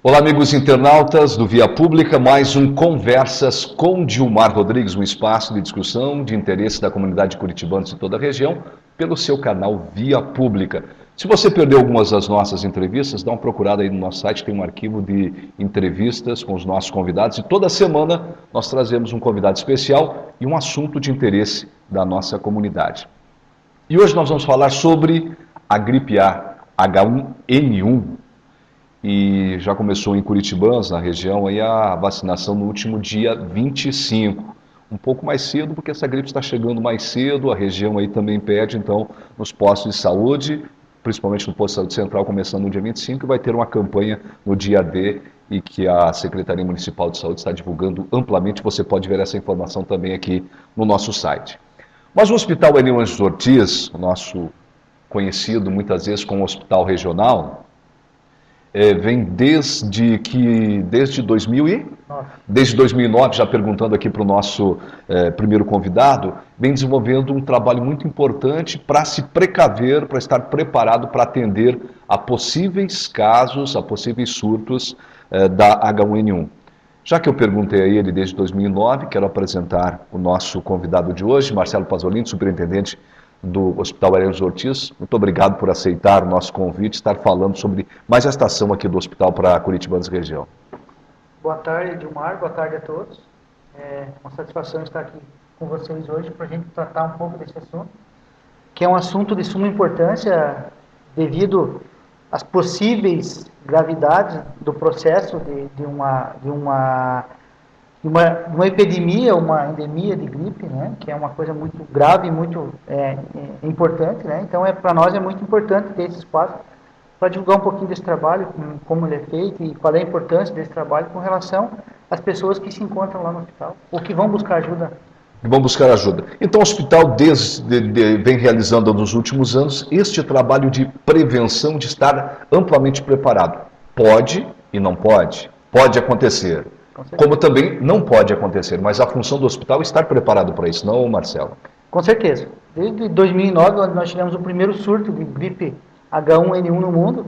Olá, amigos internautas do Via Pública, mais um Conversas com Dilmar Rodrigues, um espaço de discussão de interesse da comunidade curitibana de toda a região, pelo seu canal Via Pública. Se você perdeu algumas das nossas entrevistas, dá uma procurada aí no nosso site, tem um arquivo de entrevistas com os nossos convidados e toda semana nós trazemos um convidado especial e um assunto de interesse da nossa comunidade. E hoje nós vamos falar sobre a gripe A, H1N1, e já começou em Curitibanos, na região, aí a vacinação no último dia 25. Um pouco mais cedo, porque essa gripe está chegando mais cedo, a região aí também pede, então, nos postos de saúde, principalmente no posto de saúde central, começando no dia 25, e vai ter uma campanha no dia D, e que a Secretaria Municipal de Saúde está divulgando amplamente. Você pode ver essa informação também aqui no nosso site. Mas o Hospital Enio Anjos Ortiz, o nosso conhecido muitas vezes como hospital regional, vem desde 2009, já perguntando aqui para o nosso primeiro convidado, vem desenvolvendo um trabalho muito importante para se precaver, para estar preparado para atender a possíveis casos, a possíveis surtos da H1N1. Já que eu perguntei a ele desde 2009, quero apresentar o nosso convidado de hoje, Marcelo Pasolini, superintendente do Hospital Enio Anjos Ortiz. Muito obrigado por aceitar o nosso convite, estar falando sobre mais esta ação aqui do hospital para Curitibanos e região. Boa tarde, Dilmar. Boa tarde a todos. É uma satisfação estar aqui com vocês hoje para a gente tratar um pouco desse assunto, que é um assunto de suma importância devido às possíveis gravidades do processo de uma epidemia, uma endemia de gripe, né, que é uma coisa muito grave e muito importante, né? Então, para nós é muito importante ter esse espaço para divulgar um pouquinho desse trabalho, como ele é feito e qual é a importância desse trabalho com relação às pessoas que se encontram lá no hospital ou que vão buscar ajuda. Vão buscar ajuda. Então, o hospital vem realizando nos últimos anos este trabalho de prevenção, de estar amplamente preparado. Pode e não pode. Pode acontecer. Como também não pode acontecer, mas a função do hospital é estar preparado para isso, não, Marcelo? Com certeza. Desde 2009, nós tivemos o primeiro surto de gripe H1N1 no mundo,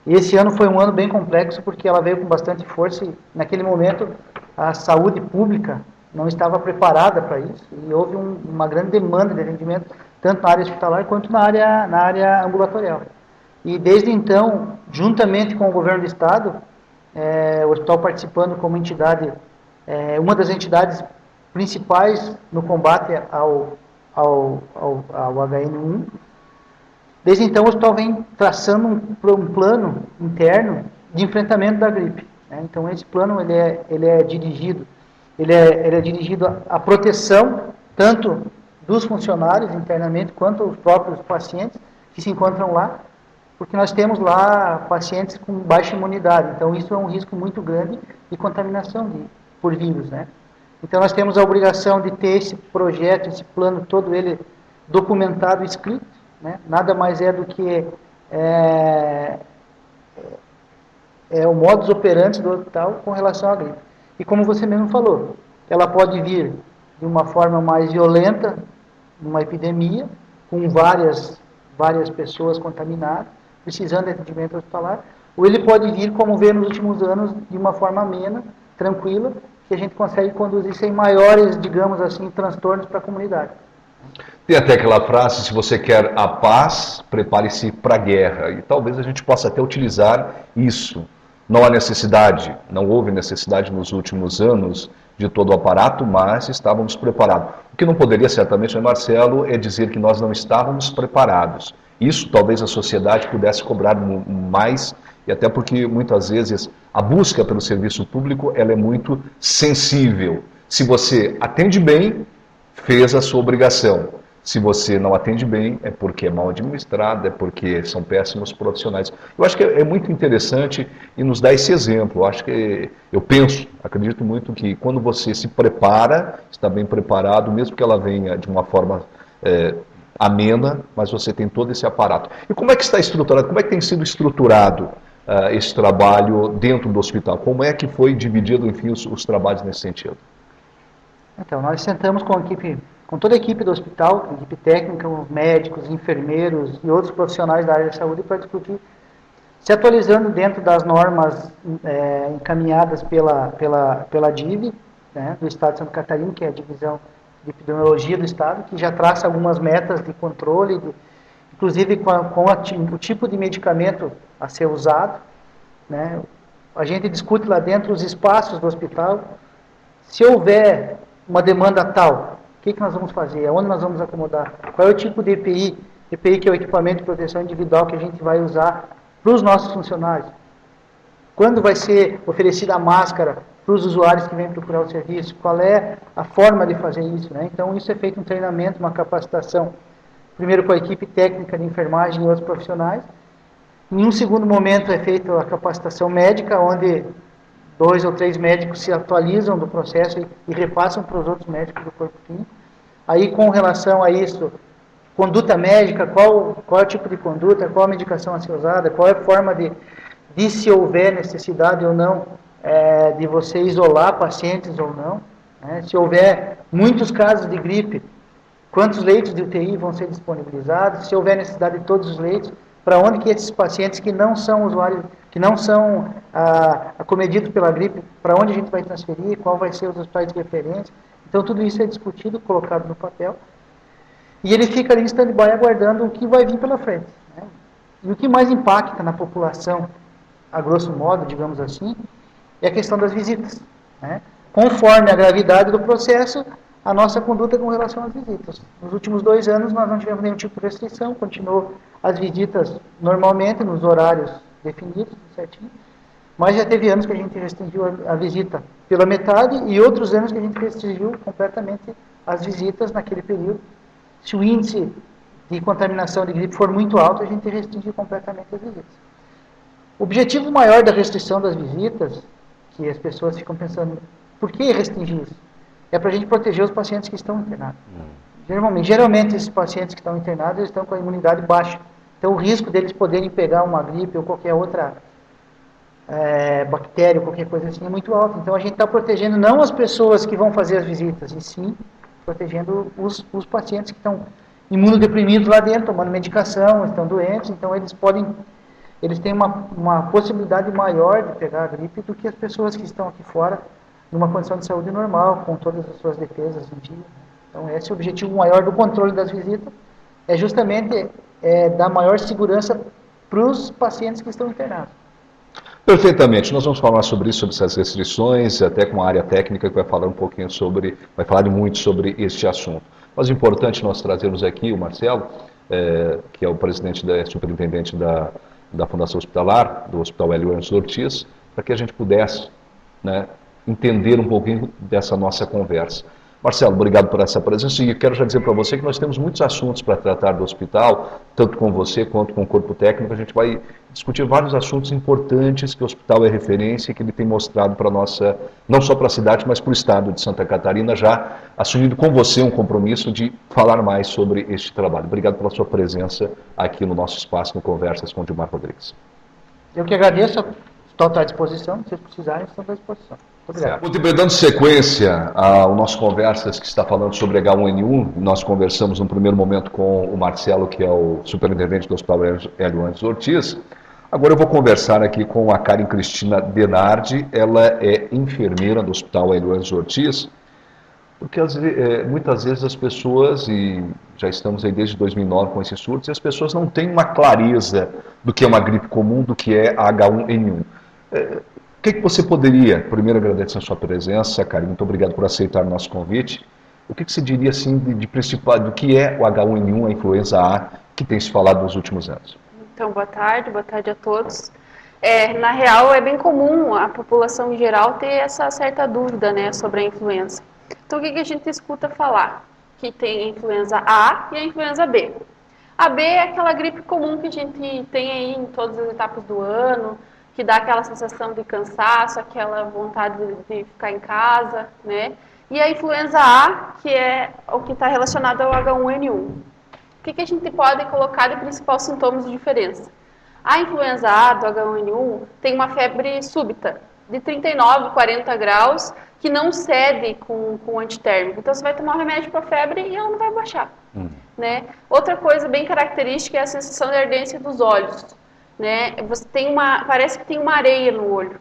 e esse ano foi um ano bem complexo, porque ela veio com bastante força, e naquele momento a saúde pública não estava preparada para isso, e houve uma grande demanda de atendimento, tanto na área hospitalar quanto na área ambulatorial. E desde então, juntamente com o governo do estado, o hospital participando como entidade, uma das entidades principais no combate ao H1N1. Desde então, o hospital vem traçando um plano interno de enfrentamento da gripe, né? Então, esse plano ele é dirigido à proteção tanto dos funcionários internamente quanto os próprios pacientes que se encontram lá, porque nós temos lá pacientes com baixa imunidade, então isso é um risco muito grande de contaminação por vírus, né? Então nós temos a obrigação de ter esse projeto, esse plano todo ele documentado e escrito, né? Nada mais é do que o modus operandi do hospital com relação à gripe. E como você mesmo falou, ela pode vir de uma forma mais violenta, numa epidemia, com várias pessoas contaminadas, precisando de atendimento hospitalar, ou ele pode vir, como veio nos últimos anos, de uma forma amena, tranquila, que a gente consegue conduzir sem maiores, digamos assim, transtornos para a comunidade. Tem até aquela frase, se você quer a paz, prepare-se para a guerra. E talvez a gente possa até utilizar isso. Não há necessidade, não houve necessidade nos últimos anos de todo o aparato, mas estávamos preparados. O que não poderia, certamente, né, Marcelo, é dizer que nós não estávamos preparados. Isso talvez a sociedade pudesse cobrar mais, e até porque muitas vezes a busca pelo serviço público ela é muito sensível. Se você atende bem, fez a sua obrigação. Se você não atende bem, é porque é mal administrado, é porque são péssimos profissionais. Eu acho que é muito interessante e nos dá esse exemplo. Eu acredito muito que quando você se prepara, está bem preparado, mesmo que ela venha de uma forma amena, mas você tem todo esse aparato. E como é que está estruturado, como é que tem sido estruturado esse trabalho dentro do hospital? Como é que foi dividido, enfim, os trabalhos nesse sentido? Então, nós sentamos com toda a equipe do hospital, equipe técnica, médicos, enfermeiros e outros profissionais da área de saúde para discutir se atualizando dentro das normas encaminhadas pela DIV, né, do Estado de Santa Catarina, que é a Divisão de Epidemiologia do Estado, que já traça algumas metas de controle, inclusive com o tipo de medicamento a ser usado, né. A gente discute lá dentro os espaços do hospital. Se houver uma demanda tal, o que nós vamos fazer? Aonde nós vamos acomodar? Qual é o tipo de EPI? EPI que é o equipamento de proteção individual que a gente vai usar para os nossos funcionários. Quando vai ser oferecida a máscara para os usuários que vêm procurar o serviço? Qual é a forma de fazer isso, né? Então, isso é feito um treinamento, uma capacitação, primeiro com a equipe técnica de enfermagem e outros profissionais. Em um segundo momento é feita a capacitação médica, onde 2 ou 3 médicos se atualizam do processo e repassam para os outros médicos do corpo clínico. Aí, com relação a isso, conduta médica, qual é o tipo de conduta, qual a medicação a ser usada, qual é a forma de se houver necessidade ou não, de você isolar pacientes ou não, né? Se houver muitos casos de gripe, quantos leitos de UTI vão ser disponibilizados, se houver necessidade de todos os leitos, para onde que esses pacientes que não são usuários, que não são acometidos pela gripe, para onde a gente vai transferir, qual vai ser os hospitais de referência. Então, tudo isso é discutido, colocado no papel, e ele fica ali em stand-by aguardando o que vai vir pela frente, né? E o que mais impacta na população, a grosso modo, digamos assim, é a questão das visitas, né? Conforme a gravidade do processo, a nossa conduta com relação às visitas. Nos últimos 2 anos, nós não tivemos nenhum tipo de restrição, continuou as visitas normalmente, nos horários definidos, certinho, mas já teve anos que a gente restringiu a visita pela metade e outros anos que a gente restringiu completamente as visitas naquele período. Se o índice de contaminação de gripe for muito alto, a gente restringe completamente as visitas. O objetivo maior da restrição das visitas, que as pessoas ficam pensando, por que restringir isso? É para a gente proteger os pacientes que estão internados. Geralmente esses pacientes que estão internados, eles estão com a imunidade baixa. Então, o risco deles poderem pegar uma gripe ou qualquer outra bactéria, ou qualquer coisa assim, é muito alto. Então, a gente está protegendo não as pessoas que vão fazer as visitas, e sim protegendo os pacientes que estão imunodeprimidos lá dentro, tomando medicação, estão doentes. Então, eles têm uma possibilidade maior de pegar a gripe do que as pessoas que estão aqui fora, numa condição de saúde normal, com todas as suas defesas em dia. Então, esse é o objetivo maior do controle das visitas, é justamente dar maior segurança para os pacientes que estão internados. Perfeitamente, nós vamos falar sobre isso, sobre essas restrições, até com a área técnica que vai falar vai falar muito sobre este assunto. Mas é importante nós trazermos aqui o Marcelo, que é o superintendente da Fundação Hospitalar, do Hospital Hélio Anjos Ortiz, para que a gente pudesse, né, entender um pouquinho dessa nossa conversa. Marcelo, obrigado por essa presença e quero já dizer para você que nós temos muitos assuntos para tratar do hospital, tanto com você quanto com o corpo técnico. A gente vai discutir vários assuntos importantes que o hospital é referência e que ele tem mostrado para nossa, não só para a cidade, mas para o estado de Santa Catarina, já assumindo com você um compromisso de falar mais sobre este trabalho. Obrigado pela sua presença aqui no nosso espaço, no Conversas com Dilmar Rodrigues. Eu que agradeço, estou à disposição, se vocês precisarem, estou à disposição. Obrigado. Muito bem, dando sequência ao nosso Conversas, que está falando sobre H1N1, nós conversamos no primeiro momento com o Marcelo, que é o superintendente do Hospital Hélio Anjos Ortiz. Agora eu vou conversar aqui com a Karen Cristina Denardi, ela é enfermeira do Hospital Hélio Anjos Ortiz, porque muitas vezes as pessoas, e já estamos aí desde 2009 com esses surtos, e as pessoas não têm uma clareza do que é uma gripe comum, do que é a H1N1. O que você poderia, primeiro agradecer a sua presença, Karen, muito obrigado por aceitar o nosso convite. O que você diria assim de principal, do que é o H1N1, a influenza A, que tem se falado nos últimos anos? Então, boa tarde a todos. Na real, é bem comum a população em geral ter essa certa dúvida, né, sobre a influenza. Então, o que a gente escuta falar? Que tem a influenza A e a influenza B. A B é aquela gripe comum que a gente tem aí em todas as etapas do ano, que dá aquela sensação de cansaço, aquela vontade de ficar em casa, né? E a influenza A, que é o que está relacionado ao H1N1. O que a gente pode colocar de principais sintomas de diferença? A influenza A do H1N1 tem uma febre súbita, de 39, 40 graus, que não cede com antitérmico. Então, você vai tomar um remédio para a febre e ela não vai baixar. Né? Outra coisa bem característica é a sensação de ardência dos olhos. né? Parece que tem uma areia no olho.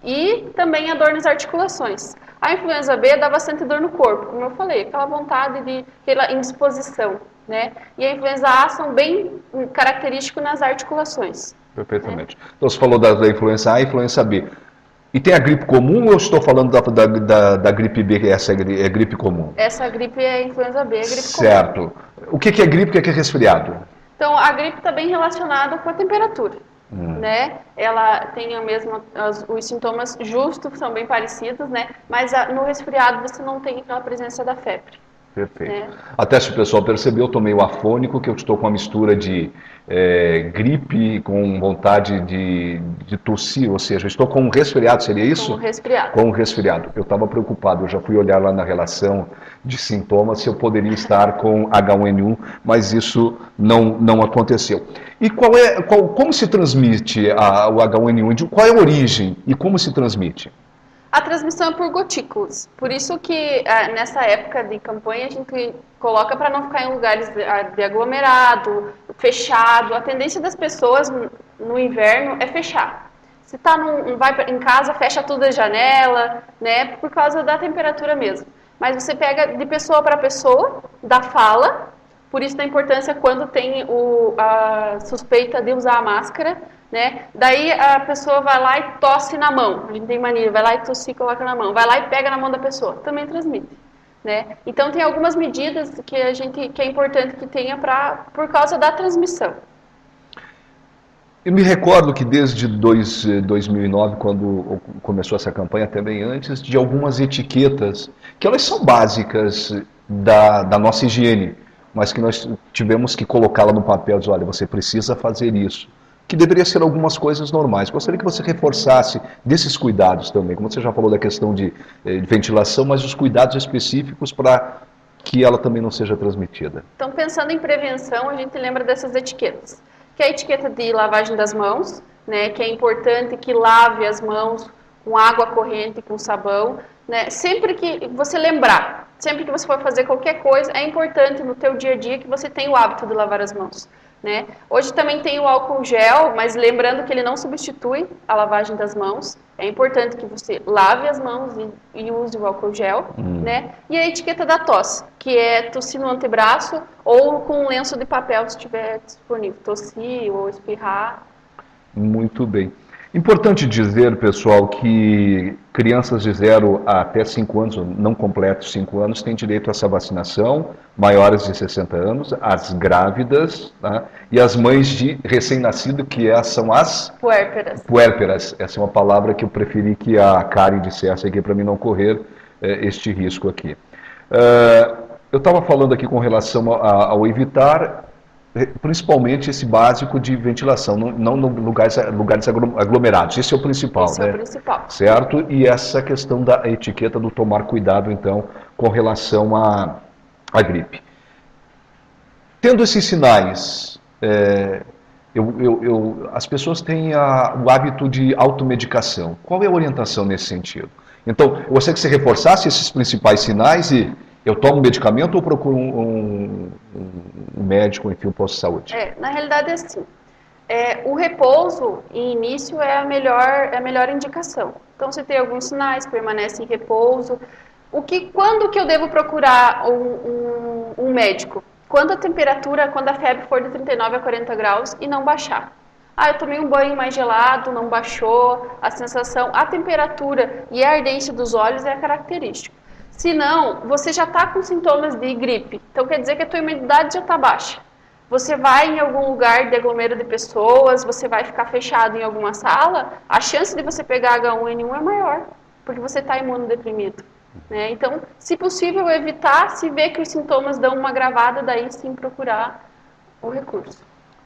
E também a dor nas articulações. A influenza B dá bastante dor no corpo, como eu falei, aquela vontade aquela indisposição, né? E a influenza A são bem característicos nas articulações. Perfeitamente. Então você falou da influenza A e influenza B. E tem a gripe comum ou eu estou falando da gripe B, que essa é gripe comum? Essa gripe é a influenza B, é a gripe certo. comum. O que é gripe e o que é resfriado? Então, a gripe está bem relacionada com a temperatura, né? Ela tem os sintomas justos, são bem parecidos, né? Mas no resfriado você não tem aquela presença da febre. Perfeito. Né? Até se o pessoal percebeu, eu estou meio afônico, que eu estou com uma mistura de gripe com vontade de tossir, ou seja, eu estou com um resfriado, seria isso? Com um resfriado. Com um resfriado. Eu estava preocupado, eu já fui olhar lá na relação de sintomas se eu poderia estar com H1N1, mas isso não aconteceu. E como se transmite o H1N1? Qual é a origem e como se transmite? A transmissão é por gotículas, por isso que nessa época de campanha a gente coloca para não ficar em lugares de aglomerado, fechado. A tendência das pessoas no inverno é fechar. Se vai em casa, fecha tudo a janela, né, por causa da temperatura mesmo. Mas você pega de pessoa para pessoa, da fala, por isso da importância quando tem a suspeita de usar a máscara, né? Daí a pessoa vai lá e tosse na mão, a gente tem mania, vai lá e tosse e coloca na mão, vai lá e pega na mão da pessoa, também transmite, né? Então tem algumas medidas que é importante que tenha por causa da transmissão. Eu me recordo que desde 2009, quando começou essa campanha, até bem antes, de algumas etiquetas, que elas são básicas da nossa higiene, mas que nós tivemos que colocá-la no papel, dizer, olha, você precisa fazer isso. Que deveria ser algumas coisas normais. Gostaria que você reforçasse desses cuidados também, como você já falou da questão de ventilação, mas os cuidados específicos para que ela também não seja transmitida. Então, pensando em prevenção, a gente lembra dessas etiquetas. Que é a etiqueta de lavagem das mãos, né, que é importante que lave as mãos com água corrente, com sabão, né, sempre que você lembrar, sempre que você for fazer qualquer coisa, é importante no teu dia a dia que você tenha o hábito de lavar as mãos. Né? Hoje também tem o álcool gel, mas lembrando que ele não substitui a lavagem das mãos. É importante que você lave as mãos e use o álcool gel. Né? E a etiqueta da tosse, que é tossir no antebraço ou com um lenço de papel se estiver disponível. Tossir ou espirrar. Muito bem. Importante dizer, pessoal, que crianças de 0 até 5 anos, não completos 5 anos, têm direito a essa vacinação, maiores de 60 anos, as grávidas, tá? E as mães de recém-nascido, que são as... Puérperas. Puérperas. Essa é uma palavra que eu preferi que a Karen dissesse aqui para mim não correr este risco aqui. Eu estava falando aqui com relação ao evitar... principalmente esse básico de ventilação, não lugares aglomerados. Esse é o principal, Esse né? é o principal. Certo? E essa questão da etiqueta do tomar cuidado, então, com relação à gripe. Tendo esses sinais, as pessoas têm o hábito de automedicação. Qual é a orientação nesse sentido? Então, eu gostaria que você reforçasse esses principais sinais e eu tomo medicamento ou procuro um médico, enfim, um posto de saúde? Na realidade é assim. O repouso, em início, é a melhor indicação. Então, se tem alguns sinais, permanece em repouso. Quando que eu devo procurar um médico? Quando a febre for de 39 a 40 graus e não baixar. Eu tomei um banho mais gelado, não baixou, a temperatura e a ardência dos olhos é característica. Se não, você já está com sintomas de gripe, então quer dizer que a tua imunidade já está baixa. Você vai em algum lugar de aglomero de pessoas, você vai ficar fechado em alguma sala, a chance de você pegar H1N1 é maior, porque você está imunodeprimido. Né? Então, se possível, evitar, se ver que os sintomas dão uma agravada, daí sim procurar o recurso.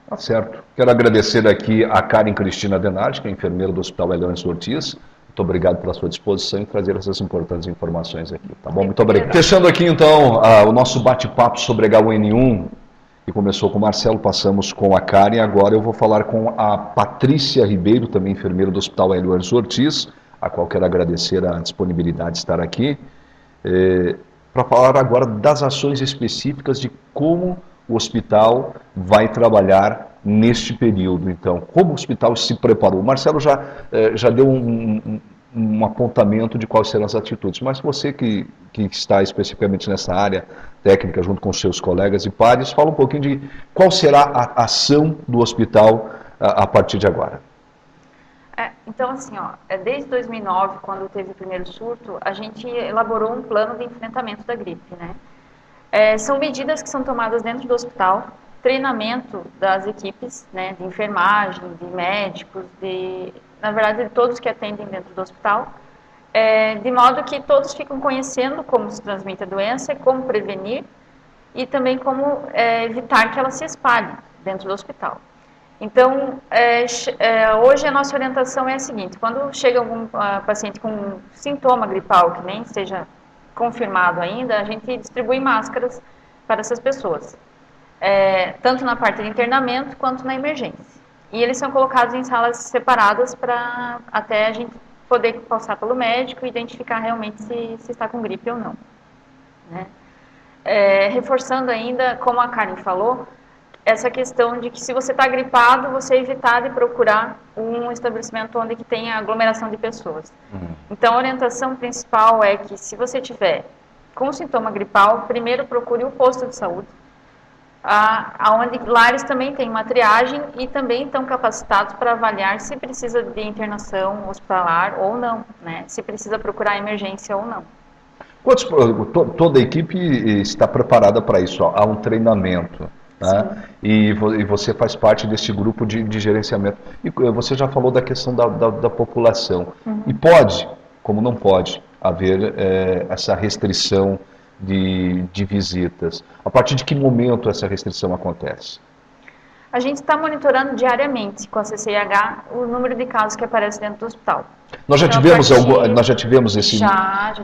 Tá certo. Quero agradecer aqui a Karen Cristina Denardi, que é enfermeira do Hospital Eliane Ortiz. Muito obrigado pela sua disposição em trazer essas importantes informações aqui, tá bom? Muito obrigado. Fechando aqui, então, o nosso bate-papo sobre H1N1, que começou com o Marcelo, passamos com a Karen, agora eu vou falar com a Patrícia Ribeiro, também enfermeira do Hospital Eliane Ortiz, a qual quero agradecer a disponibilidade de estar aqui, para falar agora das ações específicas de como o hospital vai trabalhar neste período, então? Como o hospital se preparou? O Marcelo já deu um apontamento de quais serão as atitudes, mas você que está especificamente nessa área técnica, junto com seus colegas e pares, fala um pouquinho de qual será a ação do hospital a partir de agora. Então, assim, desde 2009, quando teve o primeiro surto, a gente elaborou um plano de enfrentamento da gripe, né? São medidas que são tomadas dentro do hospital, treinamento das equipes, né, de enfermagem, de médicos, na verdade, de todos que atendem dentro do hospital, de modo que todos ficam conhecendo como se transmite a doença, como prevenir e também como evitar que ela se espalhe dentro do hospital. Então, hoje a nossa orientação é a seguinte: quando chega algum paciente com sintoma gripal que nem esteja confirmado ainda, a gente distribui máscaras para essas pessoas, tanto na parte de internamento quanto na emergência. E eles são colocados em salas separadas para até a gente poder passar pelo médico e identificar realmente se está com gripe ou não, né? Reforçando ainda, como a Karen falou, essa questão de que se você está gripado, você evitar de procurar um estabelecimento onde que tenha aglomeração de pessoas. Então, a orientação principal é que se você tiver com sintoma gripal, primeiro procure o posto de saúde, onde lá eles também têm uma triagem e também estão capacitados para avaliar se precisa de internação hospitalar ou não, né? Se precisa procurar emergência ou não. Toda a equipe está preparada para isso, há um treinamento. Né? E você faz parte desse grupo de gerenciamento. E você já falou da questão da população. E pode, como não pode, haver essa restrição de visitas. A partir de que momento essa restrição acontece? A gente está monitorando diariamente com a CCIH o número de casos que aparece dentro do hospital. Nós já tivemos esse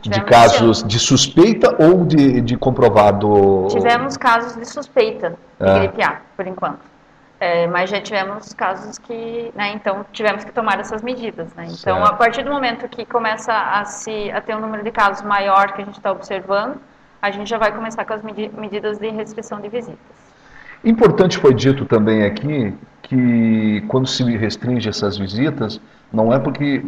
de casos de suspeita ou de comprovado? Tivemos casos de suspeita de gripe A, por enquanto. Mas já tivemos casos que, né, então tivemos que tomar essas medidas, né? Então, a partir do momento que começa a ter um número de casos maior que a gente está observando, a gente já vai começar com as medidas de restrição de visitas. Importante foi dito também aqui que quando se restringe essas visitas, não é porque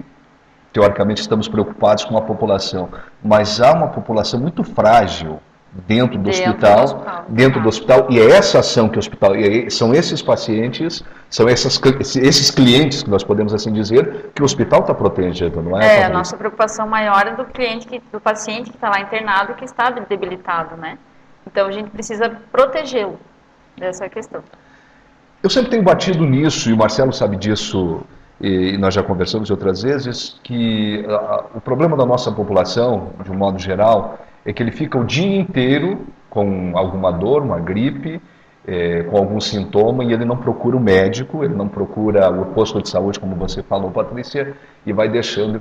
teoricamente estamos preocupados com a população, mas há uma população muito frágil dentro do hospital, e é essa ação que o hospital, são esses pacientes, são esses clientes, que nós podemos assim dizer, que o hospital está protegendo, não é? A nossa preocupação maior é do paciente que está lá internado, que está debilitado, né? Então a gente precisa protegê-lo dessa questão. Eu sempre tenho batido nisso, e o Marcelo sabe disso, e nós já conversamos outras vezes, que o problema da nossa população, de um modo geral, é que ele fica o dia inteiro com alguma dor, uma gripe, com algum sintoma, e ele não procura o médico, ele não procura o posto de saúde, como você falou, Patrícia, e vai deixando,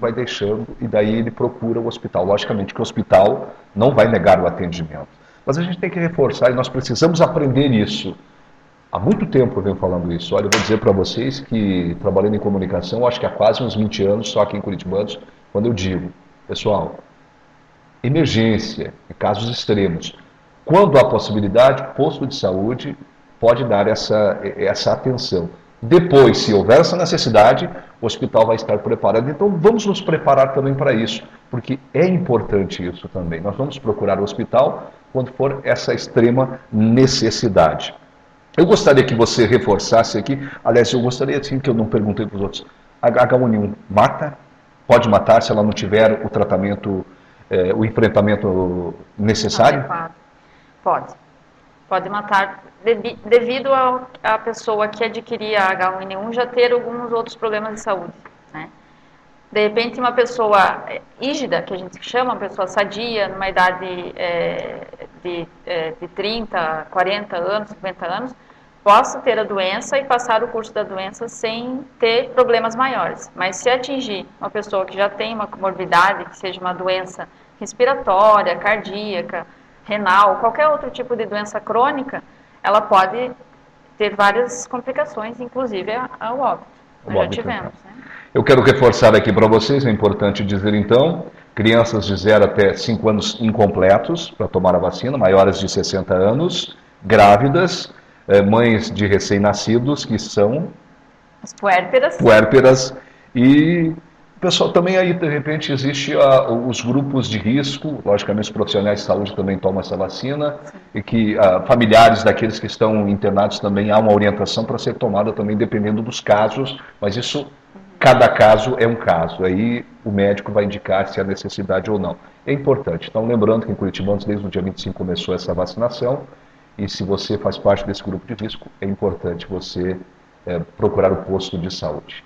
e daí ele procura o hospital. Logicamente que o hospital não vai negar o atendimento. Mas a gente tem que reforçar, e nós precisamos aprender isso. Há muito tempo eu venho falando isso. Olha, eu vou dizer para vocês que, trabalhando em comunicação, acho que há quase uns 20 anos, só aqui em Curitibanos, quando eu digo, pessoal, emergência, em casos extremos, quando há possibilidade, posto de saúde pode dar essa atenção. Depois, se houver essa necessidade, o hospital vai estar preparado. Então, vamos nos preparar também para isso, porque é importante isso também. Nós vamos procurar o hospital quando for essa extrema necessidade. Eu gostaria que você reforçasse aqui, aliás, eu gostaria assim, que eu não perguntei para os outros, a H1N1 mata? Pode matar se ela não tiver o tratamento, o enfrentamento necessário? Pode matar, devido à pessoa que adquirir a H1N1 já ter alguns outros problemas de saúde, né? De repente, uma pessoa rígida, que a gente chama, uma pessoa sadia, numa idade de 30, 40 anos, 50 anos, possa ter a doença e passar o curso da doença sem ter problemas maiores. Mas se atingir uma pessoa que já tem uma comorbidade, que seja uma doença respiratória, cardíaca, renal, qualquer outro tipo de doença crônica, ela pode ter várias complicações, inclusive ao óbito. Nós já tivemos, né? Eu quero reforçar aqui para vocês, é importante dizer então, crianças de 0 até 5 anos incompletos para tomar a vacina, maiores de 60 anos, grávidas, mães de recém-nascidos que são As puérperas. puérperas, e o pessoal também aí, de repente, existe os grupos de risco, logicamente os profissionais de saúde também tomam essa vacina, e que familiares daqueles que estão internados também há uma orientação para ser tomada também, dependendo dos casos, mas isso, cada caso é um caso, aí o médico vai indicar se há necessidade ou não. É importante, então lembrando que em Curitibanos, desde o dia 25 começou essa vacinação, e se você faz parte desse grupo de risco, é importante você procurar o posto de saúde.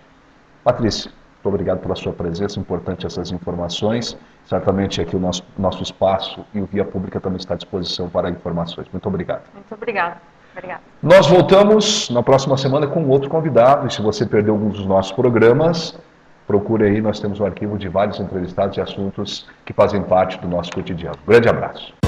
Patrícia, muito obrigado pela sua presença, importante essas informações. Certamente aqui o nosso espaço e o Via Pública também está à disposição para informações. Muito obrigado. Muito obrigada. Obrigada. Nós voltamos na próxima semana com outro convidado, e se você perdeu algum dos nossos programas, procure aí, nós temos um arquivo de vários entrevistados e assuntos que fazem parte do nosso cotidiano. Grande abraço.